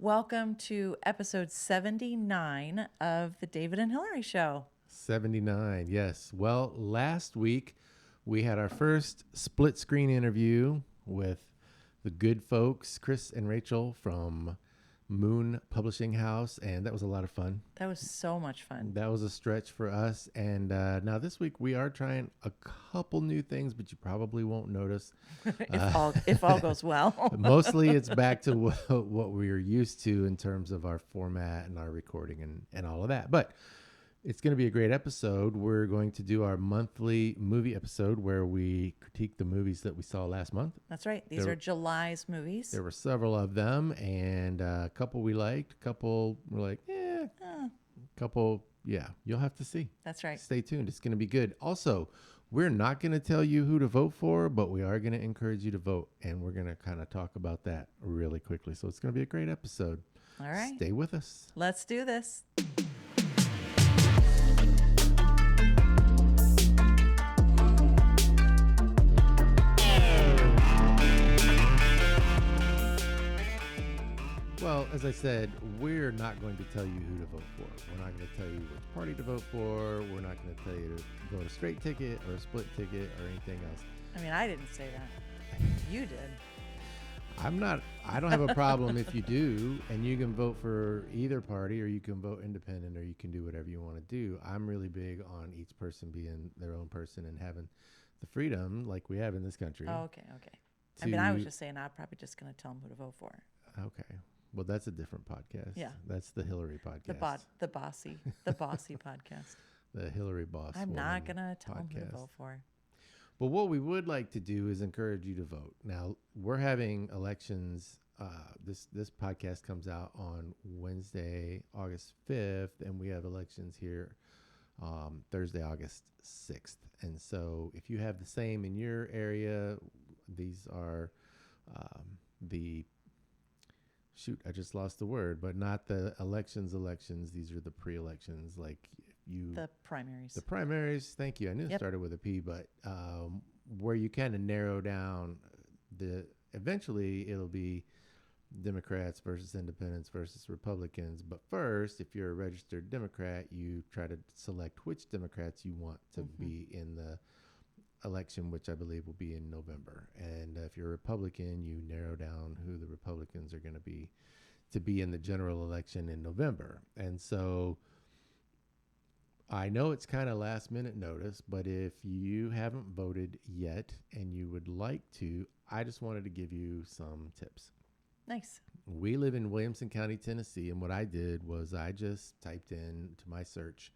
Welcome to episode 79 of the David and Hillary Show. 79, yes. Well, last week we had our first split screen interview with the good folks, Chris and Rachel from Moon Publishing House, and that was a lot of fun. That was so much fun. That was a stretch for us. And now this week we are trying a couple new things, but you probably won't notice. if all goes well. Mostly it's back to what we are used to in terms of our format and our recording and all of that. But it's going to be a great episode. We're going to do our monthly movie episode where we critique the movies that we saw last month. That's right. These are July's movies. There were several of them, and a couple we liked, a couple were like, a couple, yeah, you'll have to see. That's right. Stay tuned. It's going to be good. Also, we're not going to tell you who to vote for, but we are going to encourage you to vote, and we're going to kind of talk about that really quickly. So it's going to be a great episode. All right. Stay with us. Let's do this. Well, as I said, we're not going to tell you who to vote for. We're not going to tell you which party to vote for. We're not going to tell you to vote a straight ticket or a split ticket or anything else. I mean, I didn't say that. You did. I don't have a problem if you do, and you can vote for either party, or you can vote independent, or you can do whatever you want to do. I'm really big on each person being their own person and having the freedom like we have in this country. Oh, okay. I mean, I was just saying I'm probably just going to tell them who to vote for. Okay. Well, that's a different podcast. Yeah. That's the Hillary podcast. The bossy podcast. The Hillary Boss. I'm not going to tell them who to vote for. But what we would like to do is encourage you to vote. Now, we're having elections. This podcast comes out on Wednesday, August 5th, and we have elections here Thursday, August 6th. And so if you have the same in your area, these are I just lost the word, but not the elections. These are the pre-elections, The primaries. The primaries, thank you. I knew it started with a P, but where you kind of narrow down eventually it'll be Democrats versus independents versus Republicans. But first, if you're a registered Democrat, you try to select which Democrats you want to be in the election, which I believe will be in November. And if you're a Republican, you narrow down who the Republicans are going to be in the general election in November. And so I know it's kind of last minute notice, but if you haven't voted yet and you would like to, I just wanted to give you some tips. Nice. We live in Williamson County, Tennessee, and what I did was I just typed in to my search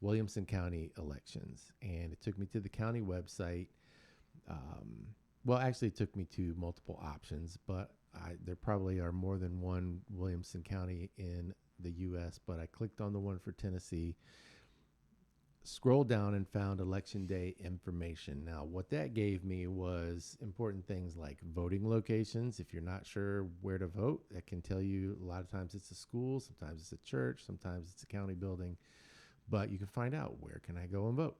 Williamson County elections, and it took me to the county website. Actually it took me to multiple options, but there probably are more than one Williamson County in the U.S., but I clicked on the one for Tennessee, scrolled down and found election day information. Now, what that gave me was important things like voting locations. If you're not sure where to vote, that can tell you. A lot of times it's a school, sometimes it's a church, sometimes it's a county building, but you can find out where can I go and vote.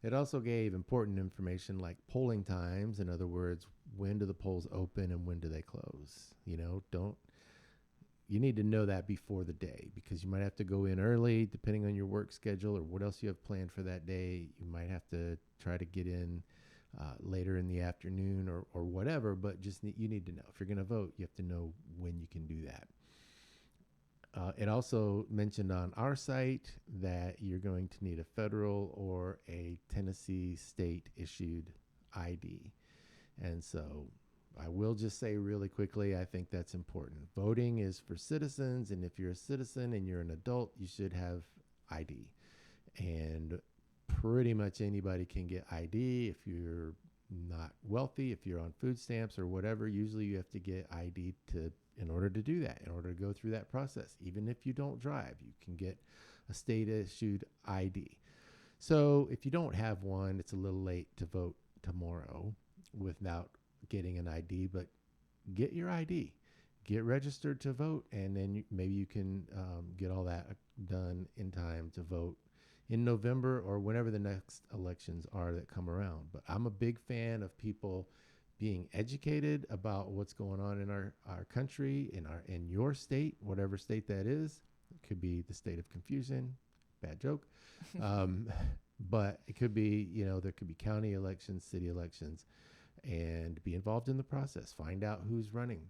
It also gave important information like polling times. In other words, when do the polls open and when do they close? You need to know that before the day, because you might have to go in early depending on your work schedule or what else you have planned for that day. You might have to try to get in later in the afternoon or whatever, but you need to know. If you're going to vote, you have to know when you can do that. It also mentioned on our site that you're going to need a federal or a Tennessee state issued ID. And so I will just say really quickly, I think that's important. Voting is for citizens, and if you're a citizen and you're an adult, you should have ID. And pretty much anybody can get ID. If you're not wealthy, if you're on food stamps or whatever, usually you have to get ID in order to do that, in order to go through that process. Even if you don't drive, you can get a state-issued ID. So if you don't have one, it's a little late to vote tomorrow without getting an ID, but get your ID. Get registered to vote, and then maybe you can get all that done in time to vote in November or whenever the next elections are that come around. But I'm a big fan of people being educated about what's going on in our country, in your state, whatever state that is. It could be the state of confusion, bad joke. Um, but it could be, there could be county elections, city elections, and be involved in the process. Find out who's running.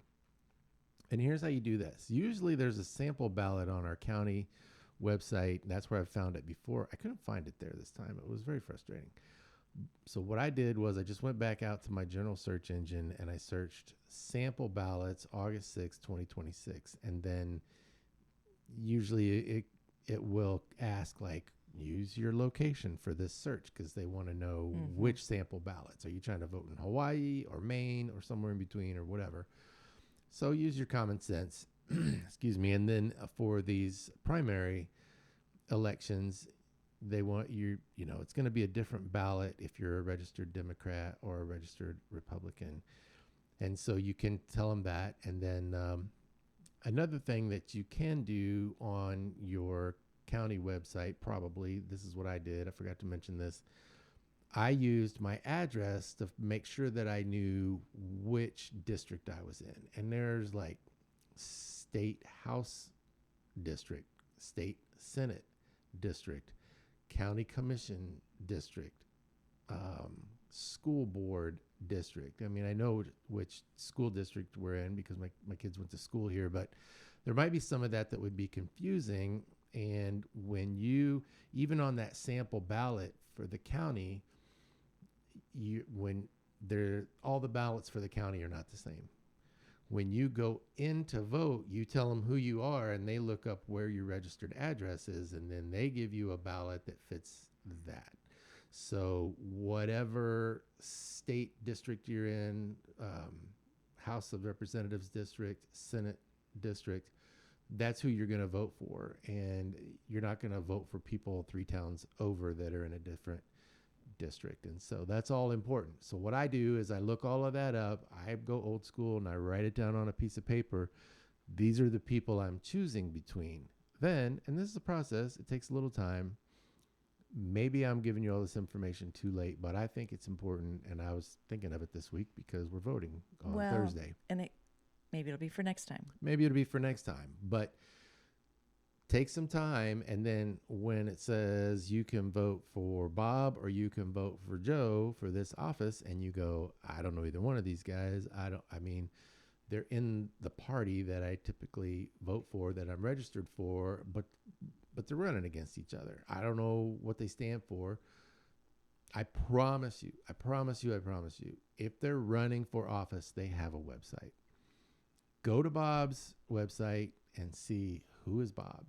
And here's how you do this. Usually there's a sample ballot on our county website. And that's where I found it before. I couldn't find it there this time. It was very frustrating. So what I did was I just went back out to my general search engine and I searched sample ballots August 6, 2026. And then usually it will ask, like, use your location for this search, because they want to know which sample ballots. Are you trying to vote in Hawaii or Maine or somewhere in between or whatever? So use your common sense. Excuse me. And then for these primary elections, they want it's going to be a different ballot if you're a registered Democrat or a registered Republican. And so you can tell them that. And then another thing that you can do on your county website, probably, this is what I did. I forgot to mention this. I used my address to make sure that I knew which district I was in. And there's like state house district, state senate district, county commission district, school board district. I mean, I know which school district we're in because my kids went to school here, but there might be some of that would be confusing. And when you, even on that sample ballot for the county, all the ballots for the county are not the same. When you go in to vote, you tell them who you are, and they look up where your registered address is, and then they give you a ballot that fits that. So whatever state district you're in, House of Representatives district, Senate district, that's who you're going to vote for. And you're not going to vote for people 3 towns over that are in a different district. And so that's all important. So what I do is I look all of that up. I go old school and I write it down on a piece of paper. These are the people I'm choosing between. Then, and this is a process, it takes a little time. Maybe I'm giving you all this information too late, but I think it's important. And I was thinking of it this week because we're voting on Thursday. And maybe it'll be for next time. But take some time, and then when it says you can vote for Bob or you can vote for Joe for this office, and you go, I don't know either one of these guys. They're in the party that I typically vote for, that I'm registered for, but they're running against each other. I don't know what they stand for. I promise you, if they're running for office, they have a website. Go to Bob's website and see, who is Bob?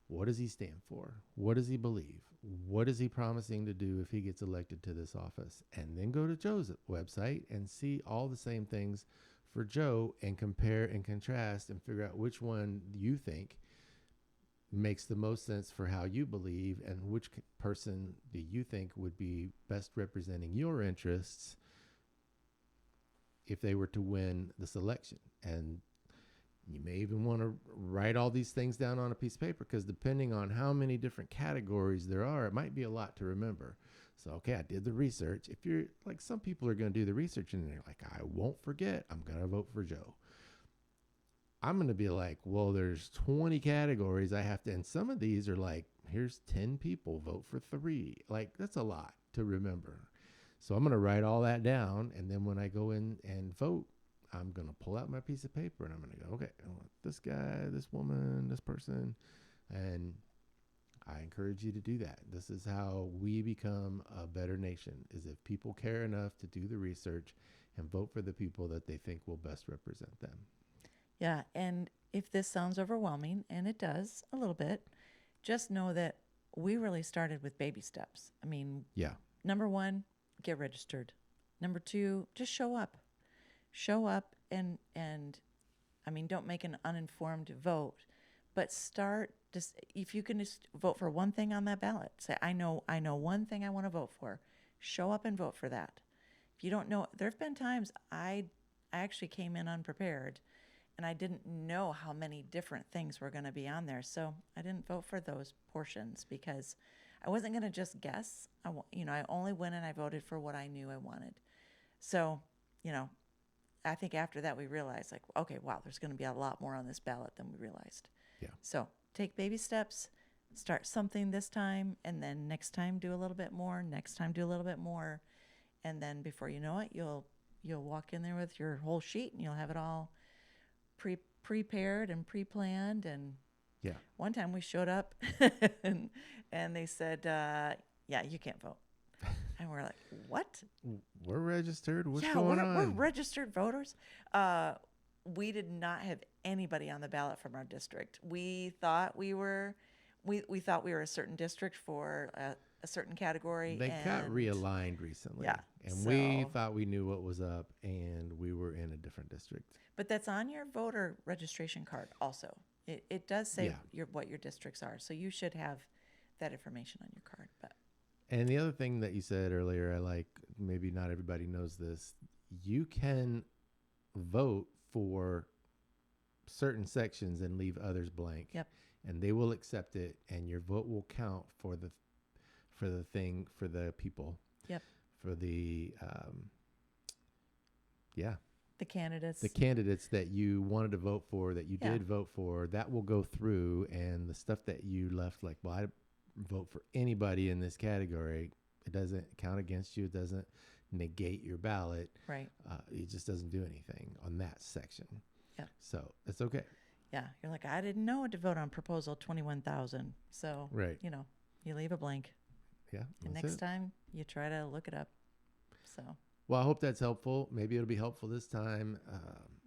What does he stand for? What does he believe? What is he promising to do if he gets elected to this office? And then go to Joe's website and see all the same things for Joe, and compare and contrast and figure out which one you think makes the most sense for how you believe, and which person do you think would be best representing your interests if they were to win this election. And you may even want to write all these things down on a piece of paper, because depending on how many different categories there are, it might be a lot to remember. So, okay, I did the research. If you're like, some people are going to do the research and they're like, I won't forget, I'm going to vote for Joe. I'm going to be like, well, there's 20 categories I have to, and some of these are like, here's 10 people, vote for 3. Like, that's a lot to remember. So I'm going to write all that down. And then when I go in and vote, I'm going to pull out my piece of paper and I'm going to go, okay, I want this guy, this woman, this person. And I encourage you to do that. This is how we become a better nation, is if people care enough to do the research and vote for the people that they think will best represent them. Yeah. And if this sounds overwhelming, and it does a little bit, just know that we really started with baby steps. I mean, yeah. Number 1, get registered. Number 2, just show up. Show up and I mean, don't make an uninformed vote, but start just, if you can just vote for one thing on that ballot, say, I know one thing I want to vote for. Show up and vote for that. If you don't know, there've been times I actually came in unprepared and I didn't know how many different things were going to be on there. So I didn't vote for those portions because I wasn't going to just guess. I only went and I voted for what I knew I wanted. So, I think after that we realized, like, okay, wow, there's going to be a lot more on this ballot than we realized. Yeah. So take baby steps, start something this time, and then next time do a little bit more, next time do a little bit more. And then before you know it, you'll walk in there with your whole sheet and you'll have it all prepared and pre-planned. And Yeah. one time we showed up and they said, yeah, you can't vote. And we're like, what? We're registered. What's Yeah, going we're on? registered voters. We did not have anybody on the ballot from our district. We thought we were a certain district for a certain category. They got and realigned recently. Yeah, And we so- thought we knew what was up, and we were in a different district. But that's on your voter registration card also. It does say Yeah. what your districts are. So you should have that information on your card. But And the other thing that you said earlier, I like, maybe not everybody knows this, you can vote for certain sections and leave others blank. Yep. And they will accept it, and your vote will count for the people. Yep. For the the candidates. the candidates that you wanted to vote for, that you Yeah. did vote for, that will go through, and the stuff that you left, like, well, I vote for anybody in this category, it doesn't count against you. It doesn't negate your ballot. Right. It just doesn't do anything on that section. Yeah. So it's okay. Yeah. You're like, I didn't know what to vote on proposal 21,000. So, Right. You leave a blank. Yeah. And that's next it. time you try to look it up. So, Well, I hope that's helpful. Maybe it'll be helpful this time.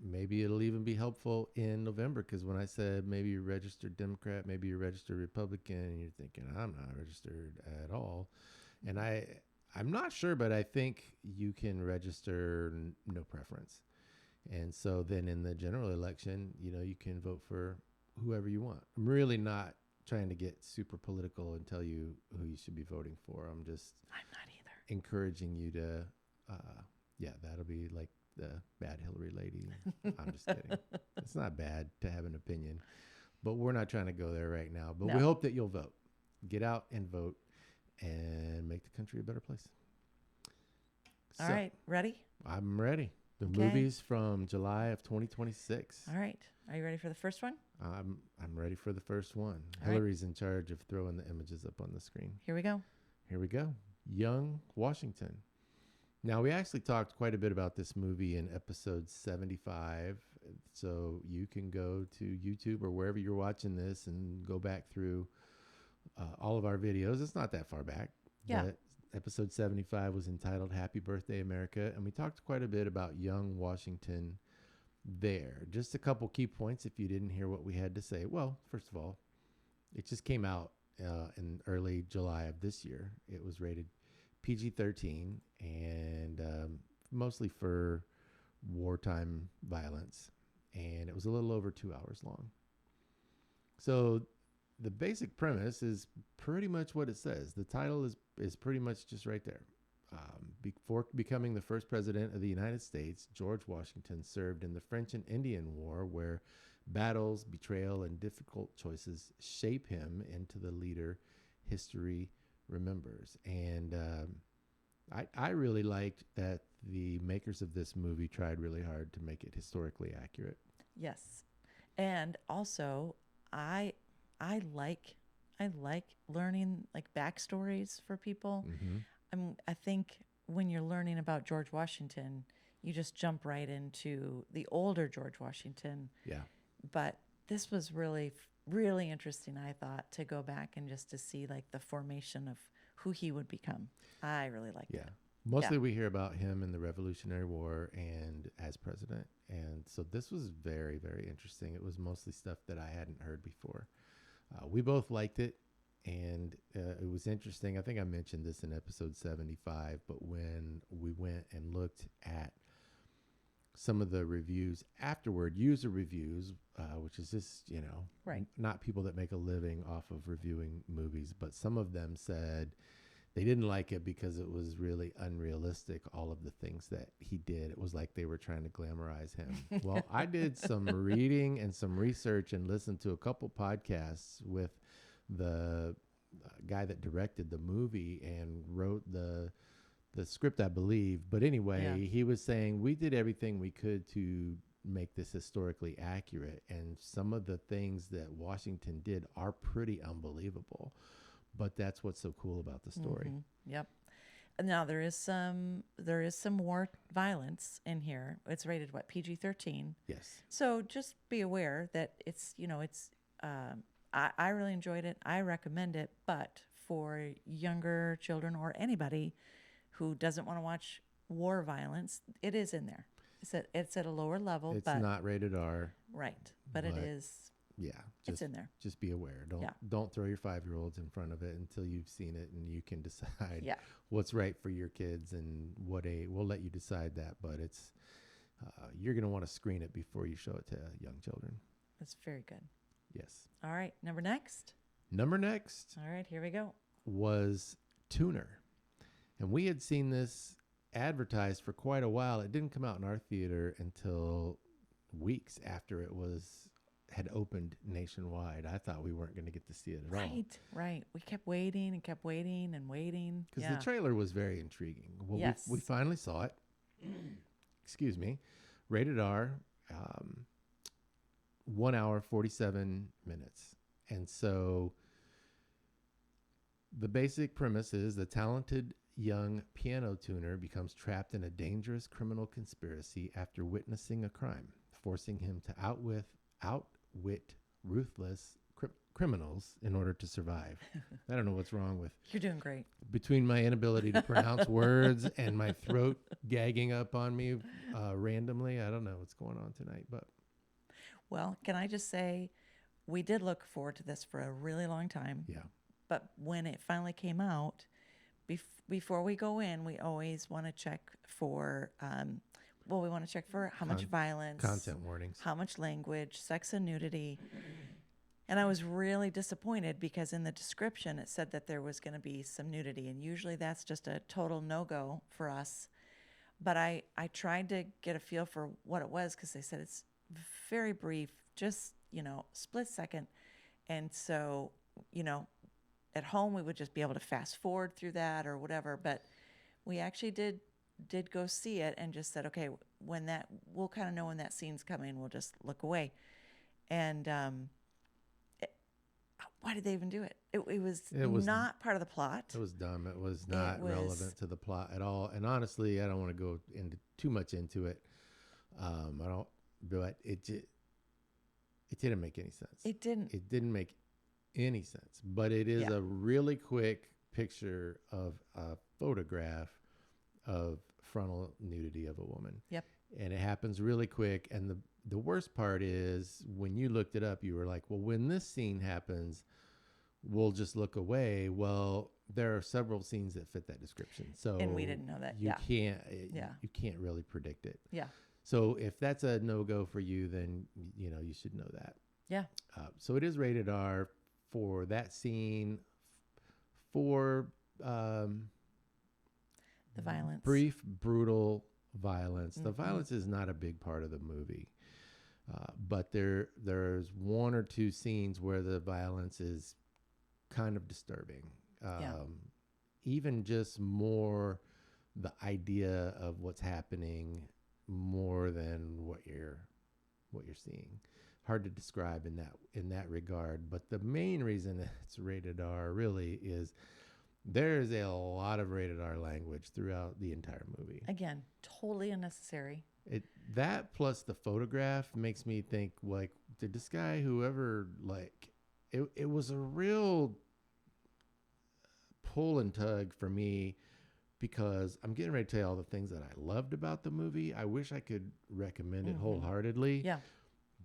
Maybe it'll even be helpful in November, because when I said maybe you're registered Democrat, maybe you're registered Republican, and you're thinking, I'm not registered at all. And I'm not sure, but I think you can register no preference. And so then in the general election, you can vote for whoever you want. I'm really not trying to get super political and tell you who you should be voting for. I'm just I'm not either. encouraging you to, that'll be like the bad Hillary lady. I'm just kidding. It's not bad to have an opinion, but we're not trying to go there right now. But No. we hope that you'll vote. Get out and vote and make the country a better place. All right. Ready? I'm ready. The Okay. movies from July of 2026. All right. Are you ready for the first one? I'm ready for the first one. All right. Hillary's in charge of throwing the images up on the screen. Here we go. Here we go. Young Washington. Now, we actually talked quite a bit about this movie in episode 75. So you can go to YouTube or wherever you're watching this and go back through all of our videos. It's not that far back. Yeah. But episode 75 was entitled Happy Birthday, America. And we talked quite a bit about young Washington there. Just a couple key points if you didn't hear what we had to say. Well, first of all, it just came out in early July of this year. It was rated PG-13 and mostly for wartime violence. And it was a little over 2 hours long. So the basic premise is pretty much what it says. The title is pretty much just right there. Before becoming the first president of the United States, George Washington served in the French and Indian War, where battles, betrayal, and difficult choices shape him into the leader history remembers. And I really liked that the makers of this movie tried really hard to make it historically accurate. Yes. And also, I like learning like backstories for people. Mm-hmm. I think when you're learning about George Washington, you just jump right into the older George Washington. Yeah. But this was really, really interesting, I thought, to go back and just to see like the formation of who he would become. I really liked Yeah. it. Mostly we hear about him in the Revolutionary War and as president. And so this was very, very interesting. It was mostly stuff that I hadn't heard before. We both liked it. And it was interesting. I think I mentioned this in episode 75, but when we went and looked at some of the reviews afterward, user reviews, which is just, Right. not people that make a living off of reviewing movies, but some of them said they didn't like it because it was really unrealistic, all of the things that he did. It was like they were trying to glamorize him. Well, I did some reading and some research and listened to a couple podcasts with the guy that directed the movie and wrote the the script, I believe. But anyway, Yeah. he was saying we did everything we could to make this historically accurate, and some of the things that Washington did are pretty unbelievable. But that's what's so cool about the story. Yep. Now there is some war violence in here. It's rated what, PG-13. Yes. So just be aware that it's, you know, it's. I really enjoyed it. I recommend it, but for younger children or anybody who doesn't want to watch war violence, it is in there. It's at a lower level, It's but not rated R. right, but it but is. Yeah, It's in there. Just be aware. Yeah. Don't throw your 5-year-olds in front of it until you've seen it and you can decide Yeah. what's right for your kids and we'll let you decide that. But it's you're gonna want to screen it before you show it to young children. That's very good. Yes. All right, number next. Number next All right, here we go. was Tuner, and we had seen this advertised for quite a while. It didn't come out in our theater until weeks after it had opened nationwide. I thought we weren't going to get to see it at all. Right. We kept waiting and kept waiting and waiting. Because Yeah. the trailer was very intriguing. Well, Yes. we finally saw it. Excuse me. Rated R, 1 hour, 47 minutes. And so the basic premise is the talented young piano tuner becomes trapped in a dangerous criminal conspiracy after witnessing a crime, forcing him to outwit ruthless criminals in order to survive. I don't know what's wrong with You're doing great. between my inability to pronounce words and my throat gagging up on me randomly. I don't know what's going on tonight, but Well, can I just say, we did look forward to this for a really long time. yeah. But when it finally came out, before we go in, we always want to check for, we want to check for how much violence, Content warnings. how much language, sex and nudity. And I was really disappointed because in the description it said that there was going to be some nudity, and usually that's just a total no-go for us. But I tried to get a feel for what it was because they said it's very brief, just, split second. And so, at home we would just be able to fast forward through that or whatever. But we actually did go see it and just said, okay, we'll kind of know when that scene's coming. We'll just look away. And why did they even do it? It was not part of the plot. It was dumb. It was not relevant to the plot at all. And honestly, I don't want to go into too much into it. But it didn't make any sense. It didn't. It didn't make any sense. But it is a really quick picture of a photograph of frontal nudity of a woman. Yep. And it happens really quick. And the worst part is when you looked it up, you were like, well, when this scene happens, we'll just look away. Well, there are several scenes that fit that description. So And we didn't know that. You Yeah. you can't really predict it. Yeah. So if that's a no-go for you, then you should know that. Yeah. So it is rated R for that scene, for The violence. brief, brutal violence. The violence is not a big part of the movie, but there's one or two scenes where the violence is kind of disturbing. Even just more the idea of what's happening more than what you're seeing. Hard to describe in that regard, but the main reason it's rated R really is there's a lot of rated R language throughout the entire movie. Again, totally unnecessary. That plus the photograph makes me think, like, did this guy, whoever, like, it was a real pull and tug for me because I'm getting ready to tell you all the things that I loved about the movie. I wish I could recommend it wholeheartedly. Yeah.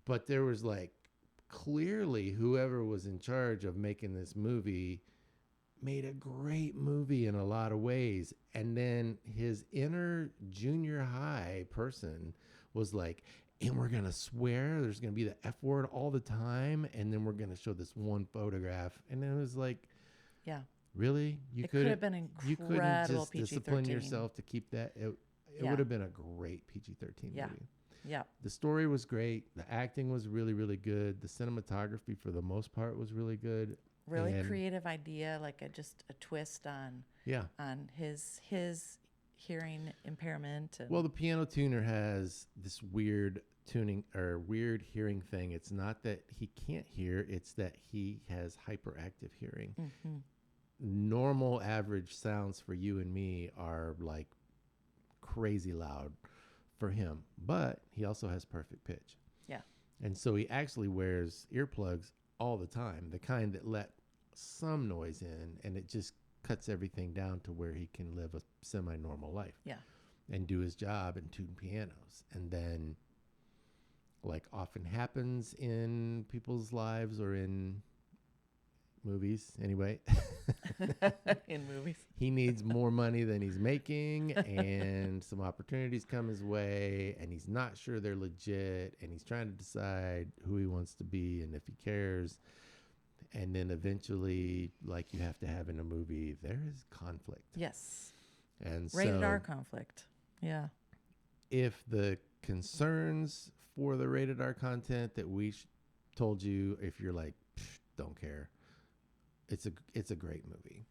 But there was, like, clearly whoever was in charge of making this movie made a great movie in a lot of ways. And then his inner junior high person was like, and we're going to swear, there's going to be the F word all the time. And then we're going to show this one photograph. And then it was like, Yeah. really? It could have been You couldn't incredible just discipline PG-13. yourself to keep that. It Yeah. would have been a great PG-13 Yeah. movie. Yeah. The story was great. The acting was really, really good. The cinematography, for the most part, was really good. Really And- creative idea, like just a twist on Yeah. his hearing impairment. And Well, the piano tuner has this weird tuning or weird hearing thing. It's not that he can't hear, it's that he has hyperactive hearing. mm-hmm. Normal average sounds for you and me are like crazy loud for him, but he also has perfect pitch. Yeah. And so he actually wears earplugs all the time, the kind that let some noise in, and it just cuts everything down to where he can live a semi-normal life. Yeah. And do his job and tune pianos. And then, like often happens in people's lives or in movies anyway, In movies. he needs more money than he's making, and some opportunities come his way, and he's not sure they're legit, and he's trying to decide who he wants to be and if he cares. And then eventually, like you have to have in a movie, there is conflict. Yes. And Rated so R conflict. Yeah. if the concerns for the rated R content that we told you, if you're like, don't care, it's a great movie.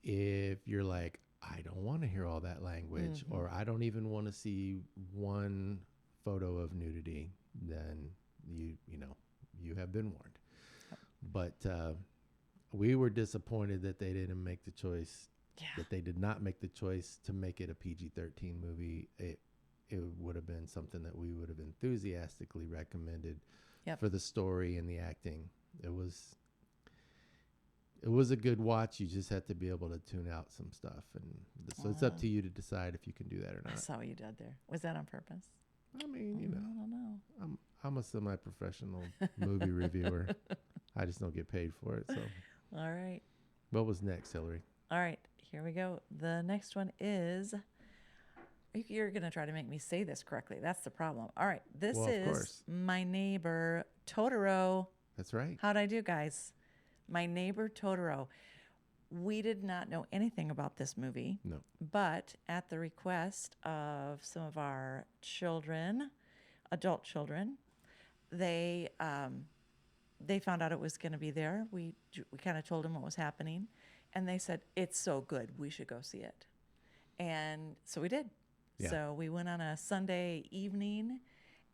If you're like, I don't want to hear all that language, or I don't even want to see one photo of nudity, then you have been warned. But we were disappointed that they didn't make the choice. Yeah. That they did not make the choice to make it a PG-13 movie. It would have been something that we would have enthusiastically recommended for the story and the acting. It was a good watch. You just had to be able to tune out some stuff, and so it's up to you to decide if you can do that or I not. saw what you did there. Was that on purpose? I mean, I don't know. I'm a semi-professional movie reviewer. I just don't get paid for it. So, All right. what was next, Hillary? All right. Here we go. The next one is. You're going to try to make me say this correctly. That's the problem. All right. This Well, of is course. My Neighbor Totoro. That's right. How'd I do, guys? My Neighbor Totoro. We did not know anything about this movie. No. But at the request of some of our children, adult children, they found out it was going to be there. We kind of told them what was happening, and they said, it's so good, we should go see it. And so we did. Yeah. So we went on a Sunday evening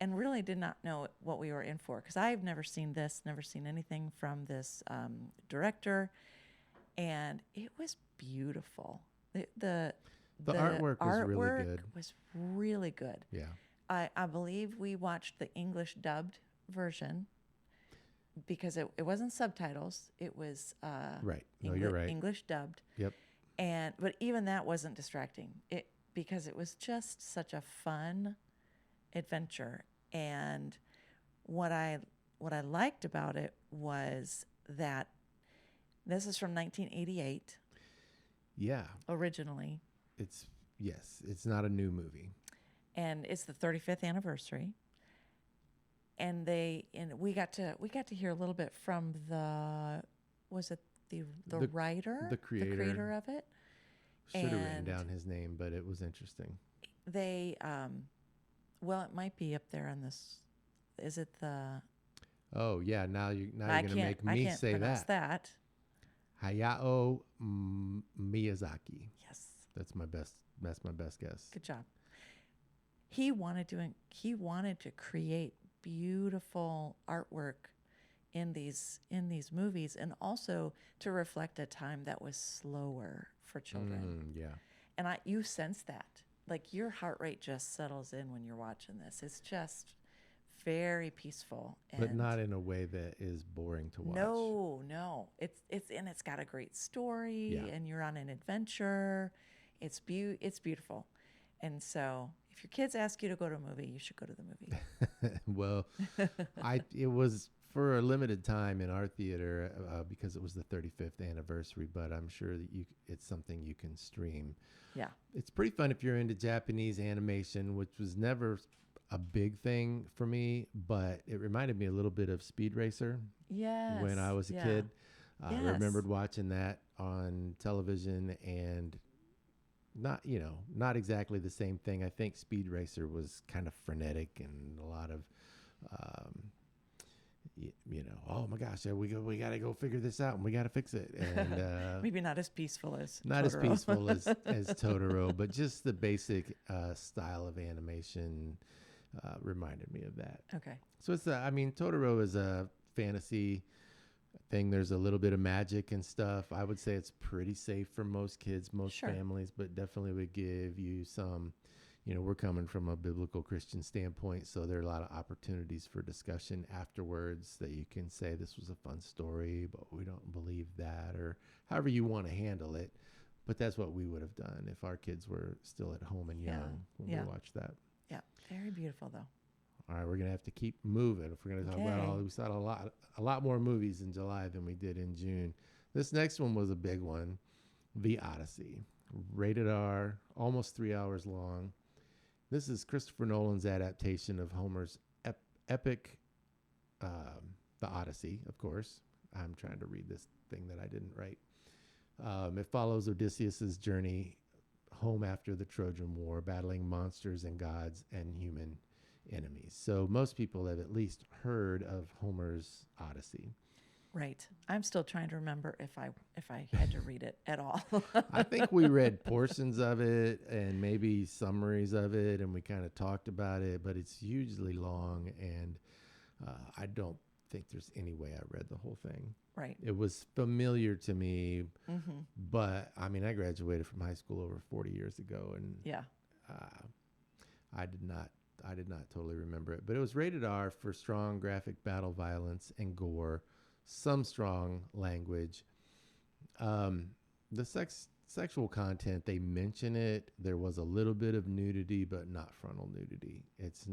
and really did not know what we were in for, because I've never seen this, never seen anything from this director, and it was beautiful. The artwork was really good. Was really good. Yeah. I believe we watched the English dubbed version because it wasn't subtitles. It was Right. No, you're right. English dubbed. Yep. But even that wasn't distracting. Because it was just such a fun adventure. And what I liked about it was that this is from 1988. Yeah. Originally. It's not a new movie. And it's the 35th anniversary. And we got to hear a little bit from the writer, the creator of it. Should have written down his name, but it was interesting. They well, it might be up there on this. Is it the? Oh yeah, now you're gonna make me say that. Hayao Miyazaki. Yes. That's my best guess. Good job. He wanted to create beautiful artwork in these movies, and also to reflect a time that was slower for children. Yeah. And you sense that. Like your heart rate just settles in when you're watching this. It's just very peaceful. But not in a way that is boring to watch. No. It's got a great story, and you're on an adventure. It's beautiful. And so if your kids ask you to go to a movie, you should go to the movie. Well, it was for a limited time in our theater because it was the 35th anniversary, but I'm sure that it's something you can stream. Yeah. It's pretty fun if you're into Japanese animation, which was never a big thing for me, but it reminded me a little bit of Speed Racer. Yes. When I was a kid. I Yes. remembered watching that on television, and not exactly the same thing. I think Speed Racer was kind of frenetic and a lot of oh my gosh, we got to go figure this out and we got to fix it. And Maybe not as peaceful as not as Totoro. peaceful as Totoro, but just the basic style of animation reminded me of that. Okay. So Totoro is a fantasy thing. There's a little bit of magic and stuff. I would say it's pretty safe for most kids, most Sure. families, but definitely would give you some, we're coming from a biblical Christian standpoint, so there are a lot of opportunities for discussion afterwards that you can say this was a fun story, but we don't believe that, or however you want to handle it. But that's what we would have done if our kids were still at home and young when we watched that. Yeah. Very beautiful, though. All right, we're gonna have to keep moving if we're gonna talk about we saw a lot more movies in July than we did in June. This next one was a big one, The Odyssey, rated R, almost 3 hours long. This is Christopher Nolan's adaptation of Homer's epic, The Odyssey. Of course, I'm trying to read this thing that I didn't write. It follows Odysseus's journey home after the Trojan War, battling monsters and gods and human enemies. So most people have at least heard of Homer's Odyssey. Right. I'm still trying to remember if I had to read it at all. I think we read portions of it and maybe summaries of it, and we kind of talked about it, but it's hugely long, and I don't think there's any way I read the whole thing. Right. It was familiar to me, Mm-hmm. but I graduated from high school over 40 years ago, and Yeah. I did not totally remember it. But it was rated R for strong graphic battle violence and gore, some strong language. The sexual content, they mention it. There was a little bit of nudity, but not frontal nudity. It's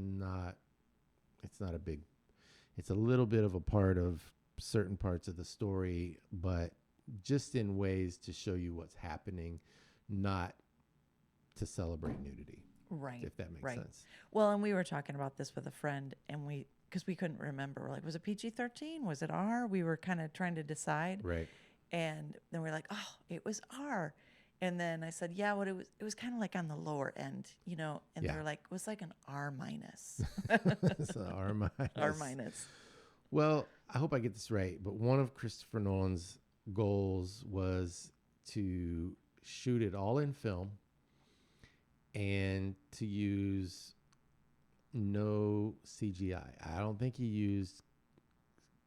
a little bit of a part of certain parts of the story, but just in ways to show you what's happening, not to celebrate nudity. Right. If that makes sense. Well, and we were talking about this with a friend, and because we couldn't remember, we're like, was it PG-13? Was it R? We were kind of trying to decide. Right. And then we're like, oh, it was R. And then I said, yeah, what it was kind of like on the lower end, and they're like, it was like an R minus. It's an R minus. R minus. Well, I hope I get this right, but one of Christopher Nolan's goals was to shoot it all in film and to use no CGI. I don't think he used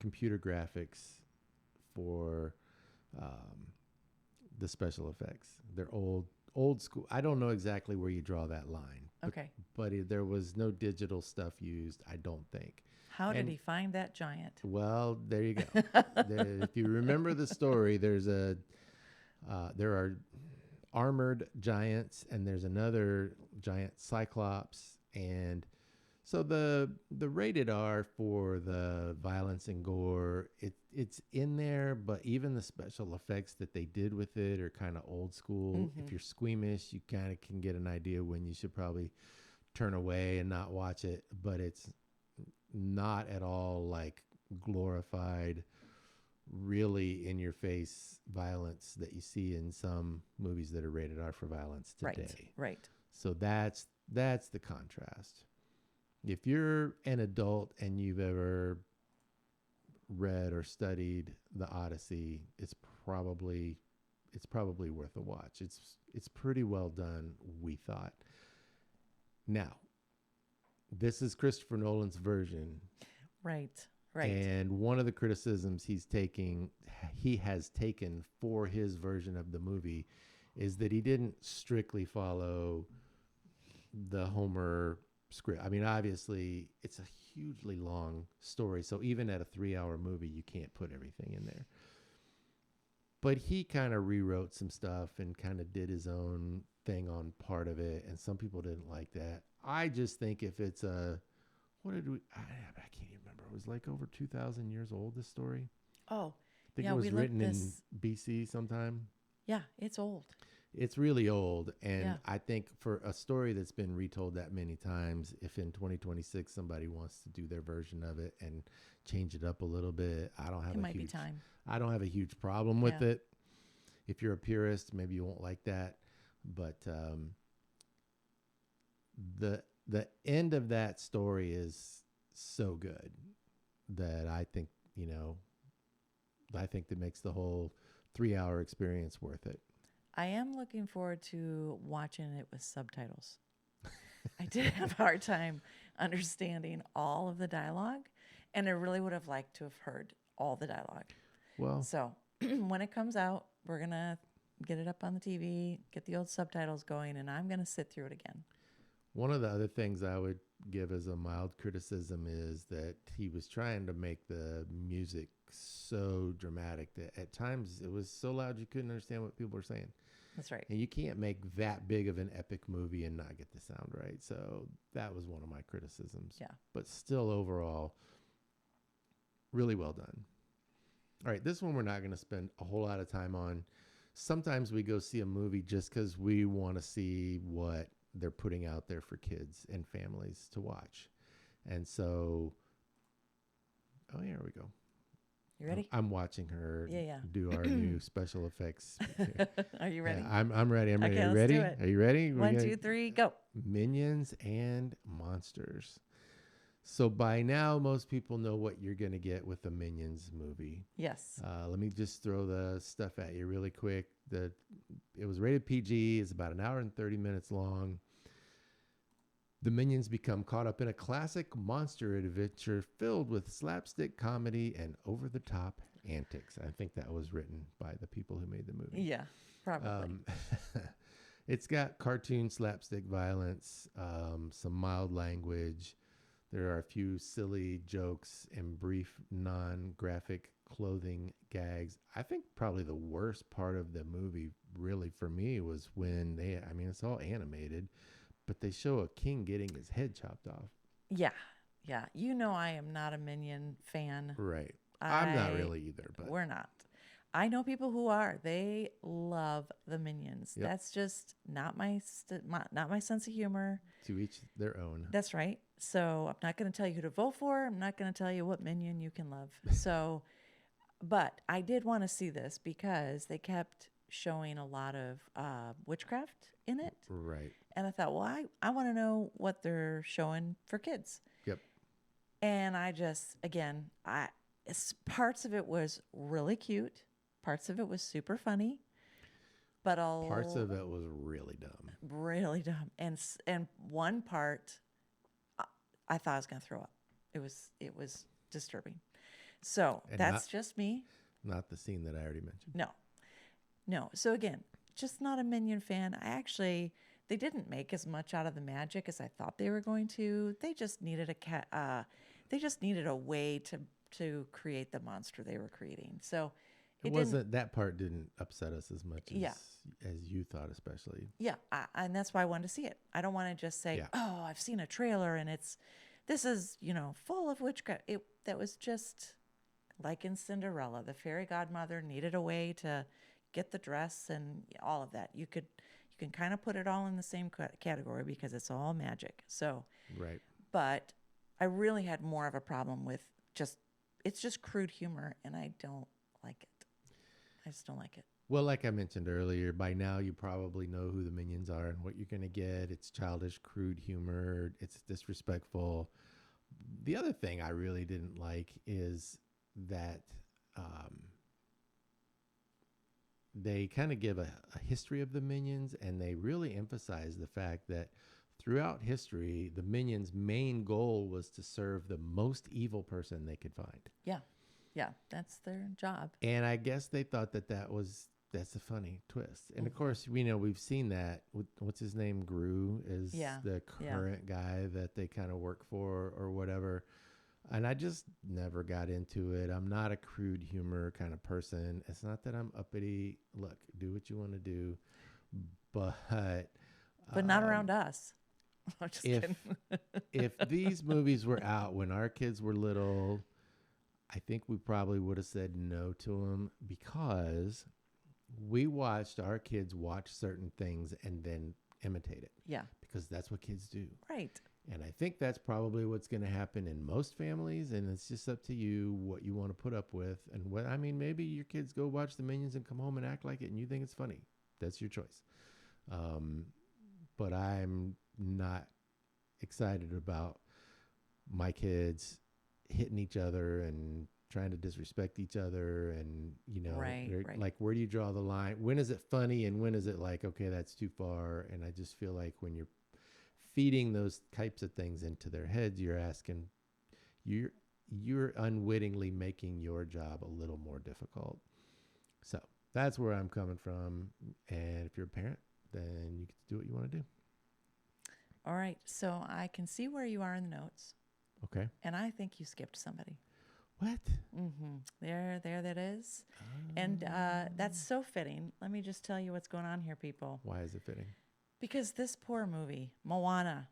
computer graphics for the special effects. They're old school. I don't know exactly where you draw that line. Okay. But there was no digital stuff used, I don't think. How did he find that giant? Well, there you go. If you remember the story, there are armored giants, and there's another giant cyclops, and so the rated R for the violence and gore, it's in there, but even the special effects that they did with it are kind of old school. Mm-hmm. If you're squeamish, you kind of can get an idea when you should probably turn away and not watch it, but it's not at all like glorified, really in your face violence that you see in some movies that are rated R for violence today. Right. So that's the contrast. If you're an adult and you've ever read or studied the Odyssey, it's probably worth a watch. It's pretty well done, we thought. Now, this is Christopher Nolan's version. Right. And one of the criticisms he has taken for his version of the movie is that he didn't strictly follow the Homer script. Obviously, it's a hugely long story, so even at a 3-hour movie, you can't put everything in there. But he kind of rewrote some stuff and kind of did his own thing on part of it, and some people didn't like that. I just think if it's I can't even remember. It was like over 2,000 years old, this story. Oh, I think it was written in BC sometime. Yeah, it's old. It's really old. And I think for a story that's been retold that many times, if in 2026 somebody wants to do their version of it and change it up a little bit, I don't have a huge problem with it. If you're a purist, maybe you won't like that. But the end of that story is so good that I think, I think that makes the whole 3 hour experience worth it. I am looking forward to watching it with subtitles. I did have a hard time understanding all of the dialogue, and I really would have liked to have heard all the dialogue. Well, So when it comes out, we're going to get it up on the TV, get the old subtitles going, and I'm going to sit through it again. one of the other things I would give as a mild criticism is that he was trying to make the music so dramatic that at times it was so loud you couldn't understand what people were saying. That's right. And you can't make that big of an epic movie and not get the sound right. So that was one of my criticisms. Yeah. But still, overall, really well done. All right, this one we're not going to spend a whole lot of time on. Sometimes we go see a movie just because we want to see what they're putting out there for kids and families to watch. And so, oh, here we go. You ready? I'm watching her Yeah. do our new special effects. Are you ready? Yeah, I'm ready. I'm ready. Okay, Are you let's ready? do it. Are you ready? 1, 2, 3, go. Minions and monsters. So by now, most people know what you're going to get with the Minions movie. Yes. Let me just throw the stuff at you really quick. It was rated PG. It's about an hour and 30 minutes long. The Minions become caught up in a classic monster adventure filled with slapstick comedy and over-the-top antics. I think that was written by the people who made the movie. Yeah, probably. It's got cartoon slapstick violence, some mild language. There are a few silly jokes and brief non-graphic clothing gags. I think probably the worst part of the movie really for me was when it's all animated, but they show a king getting his head chopped off. Yeah. You know I am not a Minion fan. Right. I'm not really either, but we're not. I know people who are. They love the Minions. Yep. That's just not my sense of humor. To each their own. That's right. So I'm not going to tell you who to vote for. I'm not going to tell you what Minion you can love. So, but I did want to see this because they kept showing a lot of witchcraft in it. Right. And I thought, well, I want to know what they're showing for kids. Yep. And I just, again, parts of it was really cute. Parts of it was super funny. But parts of it was really dumb. Really dumb. And one part, I thought I was going to throw up. It was disturbing. So And that's just me. Not the scene that I already mentioned. No. So again, just not a Minion fan. They didn't make as much out of the magic as I thought they were going to. They just needed a way to create the monster they were creating. So that part didn't upset us as much as you thought, especially. Yeah, and that's why I wanted to see it. I don't want to just say, "Oh, I've seen a trailer and this is full of witchcraft." That was just like in Cinderella. The fairy godmother needed a way to get the dress and all of that. You can kind of put it all in the same category because it's all magic. So right. But I really had more of a problem with it's just crude humor, and I don't like it. I just don't like it. Well, like I mentioned earlier, by now you probably know who the Minions are and what you're going to get. It's childish, crude humor. It's disrespectful. The other thing I really didn't like is that they kind of give a history of the Minions, and they really emphasize the fact that throughout history, the Minions' main goal was to serve the most evil person they could find. Yeah, that's their job. And I guess they thought that's a funny twist. And of course, we've seen that. What's his name? Gru is the current guy that they kind of work for or whatever. And I just never got into it. I'm not a crude humor kind of person. It's not that I'm uppity. Look, do what you want to do. But not around us. I'm just kidding. If these movies were out when our kids were little, I think we probably would have said no to them because we watched our kids watch certain things and then imitate it. Yeah. Because that's what kids do. Right. And I think that's probably what's going to happen in most families. And it's just up to you what you want to put up with. And maybe your kids go watch the Minions and come home and act like it and you think it's funny. That's your choice. But I'm not excited about my kids hitting each other and trying to disrespect each other, and Right, right. like, where do you draw the line? When is it funny and when is it like, okay, that's too far? And I just feel like when you're feeding those types of things into their heads, you're you're unwittingly making your job a little more difficult. So that's where I'm coming from. And if you're a parent, then you get to do what you want to do. All right. So I can see where you are in the notes, Okay. and I think you skipped somebody. What? There that is. And that's so fitting. Let me just tell you what's going on here, people. Why is it fitting? Because this poor movie, Moana,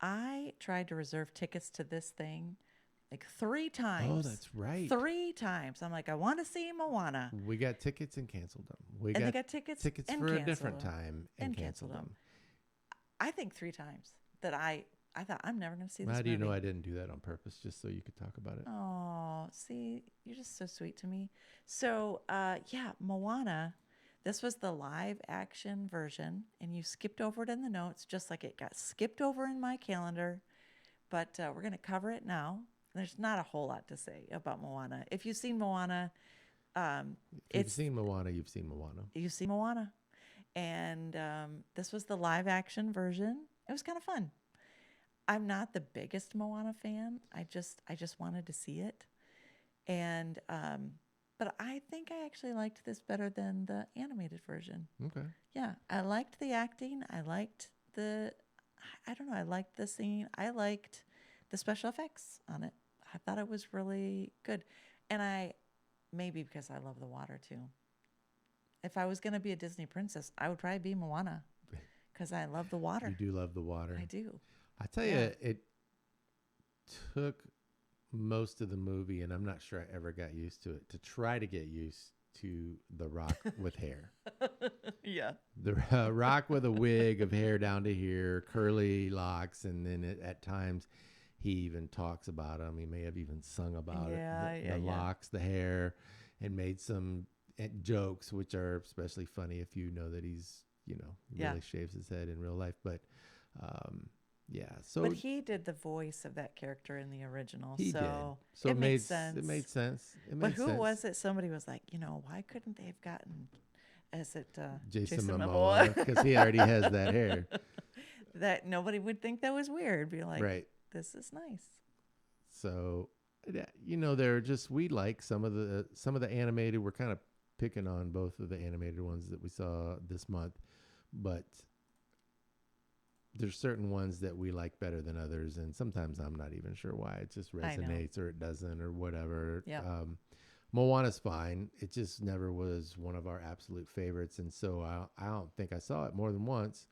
I tried to reserve tickets to this thing like 3 times. Oh, that's right. 3 times. I'm like, I want to see Moana. We got tickets and canceled them. They got tickets and for a canceled different them. time and canceled them. I think 3 times that I thought I'm never going to see this How movie. do you know I didn't do that on purpose, just so you could talk about it? Oh, see, you're just so sweet to me. So, yeah, Moana, this was the live action version, and you skipped over it in the notes, just like it got skipped over in my calendar. But we're going to cover it now. There's not a whole lot to say about Moana. If you've seen Moana, If you've seen Moana, you've seen Moana. You've seen Moana. And this was the live action version. It was kind of fun. I'm not the biggest Moana fan. I just wanted to see it. And but I think I actually liked this better than the animated version. Okay. Yeah, I liked the acting. I liked I don't know, I liked the scene. I liked the special effects on it. I thought it was really good. And maybe because I love the water too. If I was going to be a Disney princess, I would probably be Moana because I love the water. You do love the water. I do. I tell you, it took most of the movie, and I'm not sure I ever got used to it, to try to get used to the Rock with hair. Yeah. The Rock with a wig of hair down to here, curly locks, and then at times he even talks about them. He may have even sung about the locks, the hair, and made some jokes, which are especially funny if you know that he's, really shaves his head in real life. But yeah, so but he did the voice of that character in the original. He so did. So it made sense. It made sense. But who was it? Somebody was like, why couldn't they have gotten, is it Jason Momoa? Because he already has that hair. That nobody would think that was weird. Be like, right. This is nice. So, they're just, we like some of the animated. We're kind of picking on both of the animated ones that we saw this month, but there's certain ones that we like better than others, and sometimes I'm not even sure why. It just resonates or it doesn't or whatever. Yeah. Moana's fine. It just never was one of our absolute favorites, and so I don't think I saw it more than once.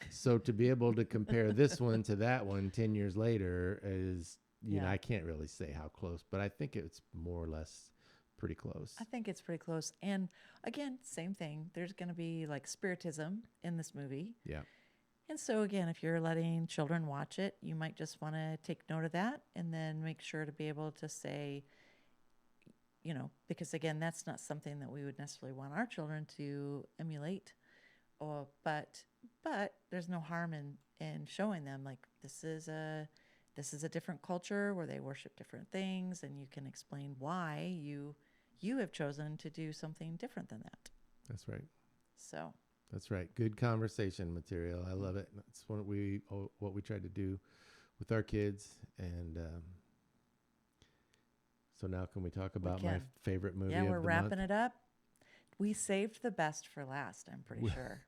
So to be able to compare this one to that one 10 years later is, I can't really say how close, but I think it's more or less pretty close. I think it's pretty close. And again, same thing. There's going to be like spiritism in this movie. Yeah. And so again, if you're letting children watch it, you might just want to take note of that and then make sure to be able to say, because again, that's not something that we would necessarily want our children to emulate. But there's no harm in showing them like this is a different culture where they worship different things, and you can explain why you have chosen to do something different than that. That's right. So that's right. Good conversation material. I love it. That's what we tried to do with our kids. And so now can we talk about my favorite movie of the month? Yeah, we're wrapping it up. We saved the best for last, I'm pretty sure.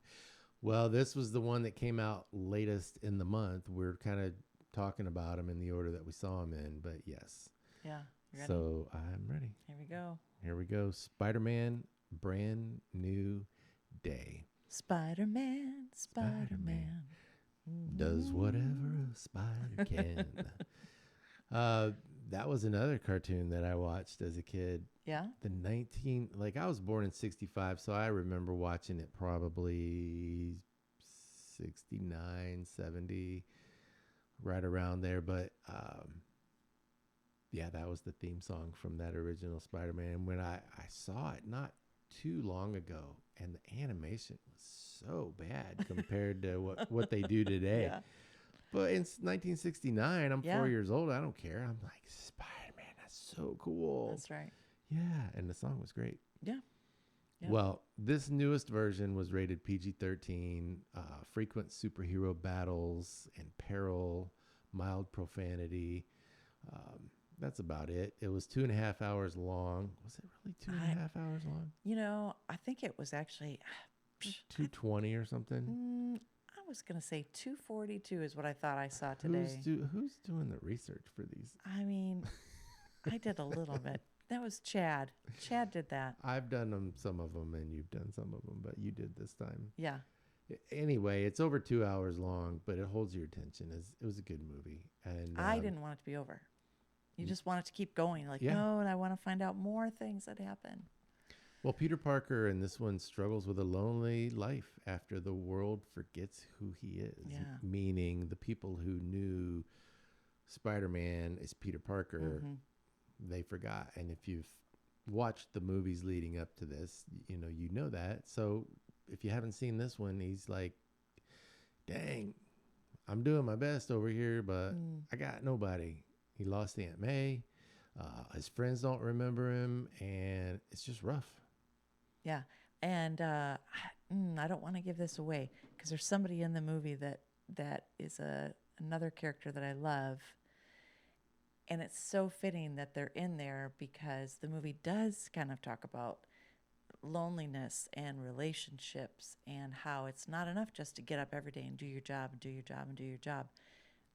Well, this was the one that came out latest in the month. We're kind of talking about them in the order that we saw them in, but yes. Yeah. Ready? So I'm ready. Here we go. Spider-Man, Brand New Day. Spider-Man. Does whatever a spider can. That was another cartoon that I watched as a kid. Yeah. I was born in 65, so I remember watching it probably 69, 70, right around there. But that was the theme song from that original Spider-Man. When I saw it not too long ago, and the animation was so bad compared to what they do today. Yeah. But in 1969, I'm 4 years old. I don't care. I'm like, Spider-Man, so cool. That's right. Yeah, and the song was great. Yeah. Yep. Well, this newest version was rated PG-13, frequent superhero battles and peril, mild profanity. That's about it. It was 2.5 hours long. Was it really 2.5 hours long? You know, I think it was actually 220 or something. I was going to say 242 is what I thought I saw today. Who's doing the research for these? I mean, I did a little bit. That was Chad. Chad did that. I've done some of them, and you've done some of them, but you did this time. Yeah. Anyway, it's over 2 hours long, but it holds your attention. It was a good movie, and I didn't want it to be over. You just want it to keep going. Like, Yeah. no, and I want to find out more things that happen. Well, Peter Parker in this one struggles with a lonely life after the world forgets who he is. Yeah. Meaning the people who knew Spider-Man is Peter Parker, they forgot. And if you've watched the movies leading up to this, you know that. So if you haven't seen this one, he's like, dang, I'm doing my best over here, but I got nobody. He lost Aunt May. His friends don't remember him, and it's just rough. Yeah. And I don't want to give this away because there's somebody in the movie that is another character that I love. And it's so fitting that they're in there because the movie does kind of talk about loneliness and relationships and how it's not enough just to get up every day and do your job and do your job and do your job.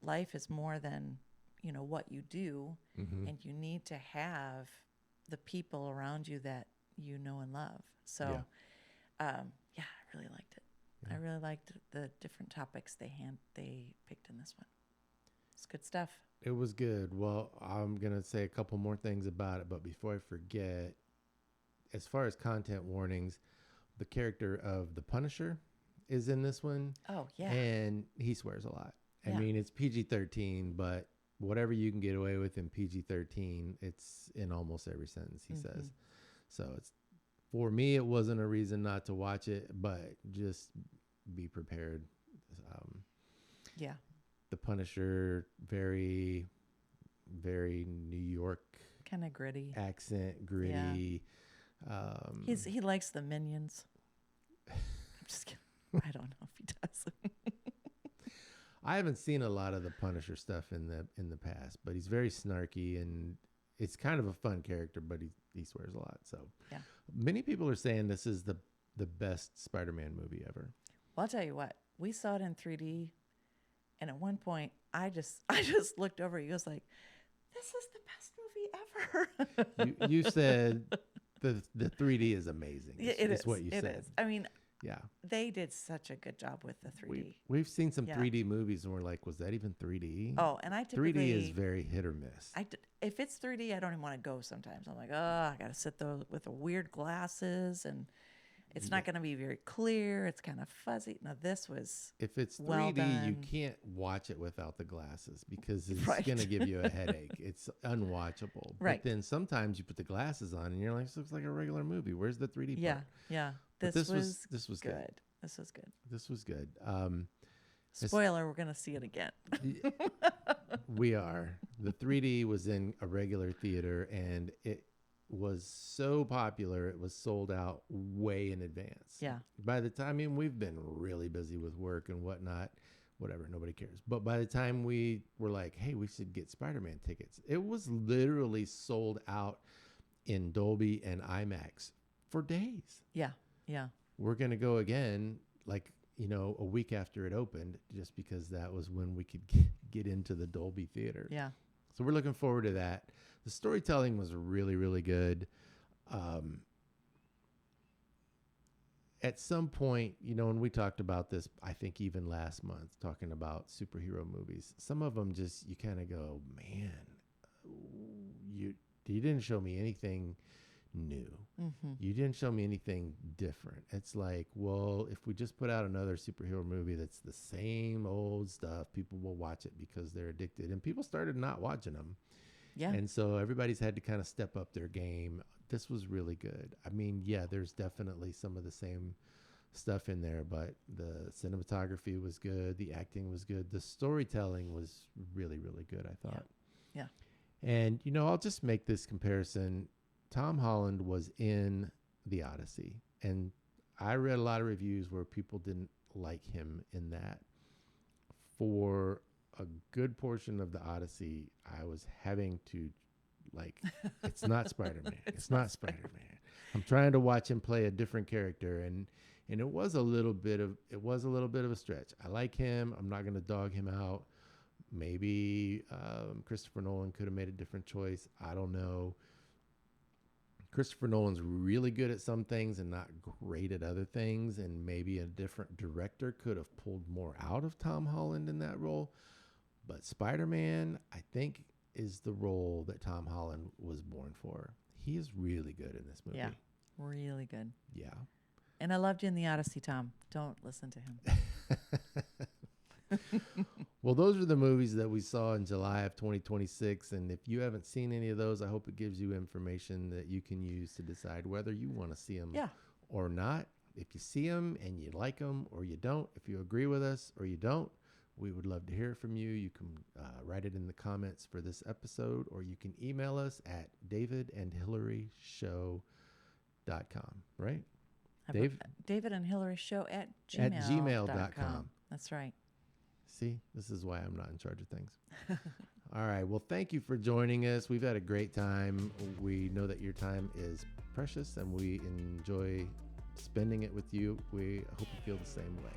Life is more than, what you do, and you need to have the people around you that you know and love. So, I really liked it. Yeah. I really liked the different topics they picked in this one. It's good stuff. It was good. Well, I'm going to say a couple more things about it, but before I forget, as far as content warnings, the character of the Punisher is in this one. Oh, yeah. And he swears a lot. I mean, it's PG-13, but whatever you can get away with in PG-13, it's in almost every sentence he says. So for me, it wasn't a reason not to watch it, but just be prepared. The Punisher, very, very New York kind of gritty accent, gritty. Yeah. He likes the minions. I'm just kidding. I don't know if he does. I haven't seen a lot of the Punisher stuff in the past, but he's very snarky, and it's kind of a fun character, but he swears a lot. So yeah, many people are saying this is the best Spider-Man movie ever. Well, I'll tell you what, we saw it in 3D, and at one point I just looked over. He was like, "This is the best movie ever." you said the 3D is amazing. It is what you said. It is. I mean, yeah, they did such a good job with the 3D. We've seen some 3D movies, and we're like, was that even 3D? Oh, and I typically 3D is very hit or miss. If it's 3D, I don't even want to go sometimes. I'm like, oh, I got to sit there with the weird glasses, and it's not going to be very clear. It's kind of fuzzy. Now, this was if it's 3D, well done. You can't watch it without the glasses because it's Right. going to give you a headache. It's unwatchable. Right. But then sometimes you put the glasses on, and you're like, this looks like a regular movie. Where's the 3D part? Yeah. This was good. This was good. This was good. Spoiler, we're going to see it again. We are. The 3D was in a regular theater, and it was so popular, it was sold out way in advance. Yeah. By the time, we've been really busy with work and whatnot, whatever, nobody cares. But by the time we were like, hey, we should get Spider-Man tickets, it was literally sold out in Dolby and IMAX for days. Yeah. We're going to go again, like, a week after it opened, just because that was when we could get into the Dolby theater. Yeah. So we're looking forward to that. The storytelling was really, really good. At some point, when we talked about this, I think even last month, talking about superhero movies, some of them just, you kind of go, man, you didn't show me anything new. You didn't show me anything different. It's like, well, if we just put out another superhero movie that's the same old stuff, people will watch it because they're addicted. And people started not watching them. Yeah. And so everybody's had to kind of step up their game. This was really good. I mean, yeah, there's definitely some of the same stuff in there, but the cinematography was good. The acting was good. The storytelling was really, really good, I thought. Yeah. And, you know, I'll just make this comparison. Tom Holland was in the Odyssey, and I read a lot of reviews where people didn't like him in that. For a good portion of the Odyssey, I was having to, like, it's not Spider-Man. It's not Spider-Man. I'm trying to watch him play a different character, and it was a little bit of a stretch. I like him. I'm not going to dog him out. Maybe Christopher Nolan could have made a different choice. I don't know. Christopher Nolan's really good at some things and not great at other things, and maybe a different director could have pulled more out of Tom Holland in that role. But Spider-Man, I think, is the role that Tom Holland was born for. He is really good in this movie. Yeah, really good. Yeah. And I loved you in the Odyssey, Tom. Don't listen to him. Well, those are the movies that we saw in July of 2026. And if you haven't seen any of those, I hope it gives you information that you can use to decide whether you want to see them or not. If you see them and you like them or you don't, if you agree with us or you don't, we would love to hear from you. You can write it in the comments for this episode, or you can email us at davidandhillaryshow.com, right? David and Hillary Show at gmail.com. That's right. See, this is why I'm not in charge of things. All right. Well, thank you for joining us. We've had a great time. We know that your time is precious, and we enjoy spending it with you. We hope you feel the same way.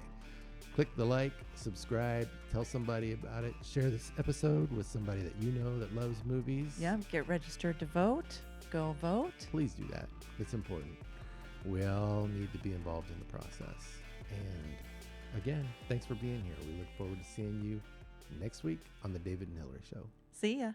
Click the like, subscribe, tell somebody about it. Share this episode with somebody that you know that loves movies. Yeah, get registered to vote. Go vote. Please do that. It's important. We all need to be involved in the process. And again, thanks for being here. We look forward to seeing you next week on the David and Hillary Show. See ya.